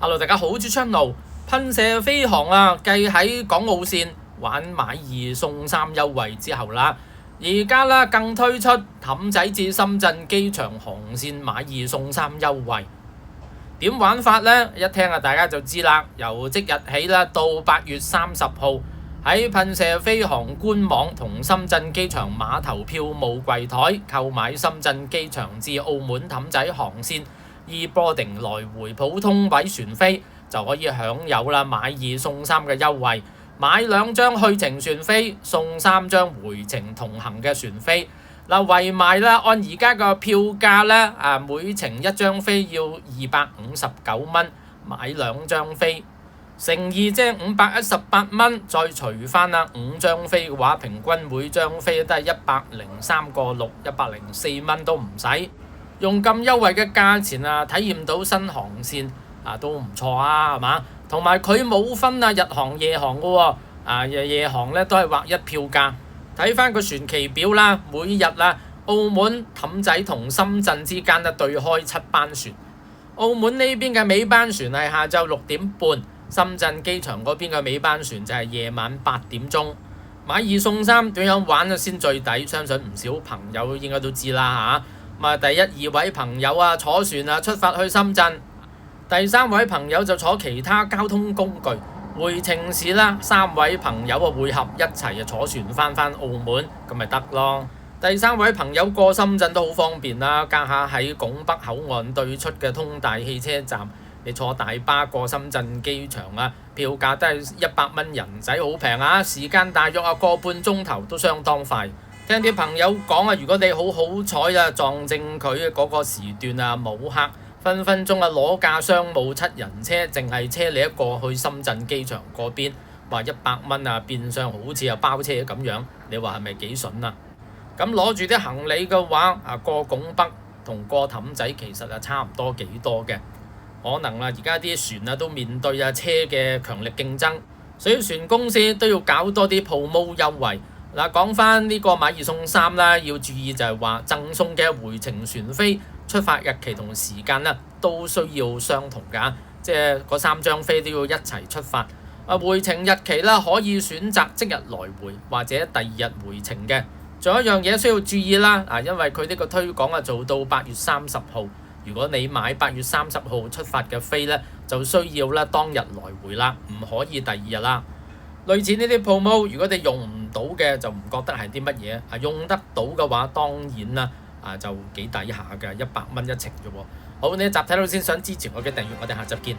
Hello， 大家好，主持人路噴射飛航啊，繼喺港澳線玩買2送3優惠之後啦，而家啦更推出氹仔至深圳機場航線買2送3優惠。點玩法呢？一聽啊，大家就知啦。由即日起啦，到8月30號喺噴射飛航官網同深圳機場碼頭票務櫃台購買深圳機場至澳門氹仔航線e-boarding 來回普通位船飛，就可以享有啦買2送3嘅優惠。買2張去程船飛，送3張回程同行嘅船飛。圍埋啦，按而家個票價咧，每程1張飛要259蚊，買2張飛，乘以即係518蚊，再除翻啦5張飛嘅話，平均每張飛都係103個6， 104蚊都唔使。用咁優惠嘅價錢啊，體驗到新航線都唔錯啊，係嘛？同埋佢冇分日航夜航嘅喎，夜航咧都係劃一票價。睇翻個船期表啦，每日澳門氹仔同深圳之間對開7班船。澳門呢邊嘅尾班船係下晝6點半，深圳機場嗰邊嘅尾班船就係夜晚8點鐘。買2送3點樣玩先最抵？相信唔少朋友應該都知啦嚇。第一2位朋友坐船出發去深圳，第3位朋友就坐其他交通工具。回程時啦，3位朋友會合一齊坐船翻澳門，咁咪得咯。第3位朋友過深圳都好方便啦，家下喺拱北口岸對出嘅通大汽車站，你坐大巴過深圳機場票價都係100蚊人仔，好平啊！時間大約個半鐘頭都相當快。聽啲朋友講如果你好彩撞正佢嗰個時段冇客，分分鐘攞架商務7人車，淨係車你一個去深圳機場嗰邊，話100蚊變相好似包車咁樣，你話係咪幾筍啊？咁攞住啲行李嘅話過拱北同過氹仔其實差唔多幾多嘅，可能而家啲船都面對車嘅強力競爭，所以船公司都要搞多啲 promo 優惠。講翻呢個買2送3啦，要注意就係話贈送嘅回程船飛出發日期同時間都需要相同㗎，即係嗰3張飛都要一齊出發。回程日期可以選擇即日來回或者第2日回程嘅。仲有一樣嘢需要注意啦，因為佢呢個推廣做到8月30號，如果你買8月30號出發嘅飛就需要當日來回啦，唔可以第2日啦。類似呢啲 promo， 如果你用唔到嘅就唔覺得係啲乜嘢，用得到嘅話當然啦，就幾抵下嘅，100蚊一程啫喎。好，呢一集睇到先，想支持我嘅訂閱，我哋下集見。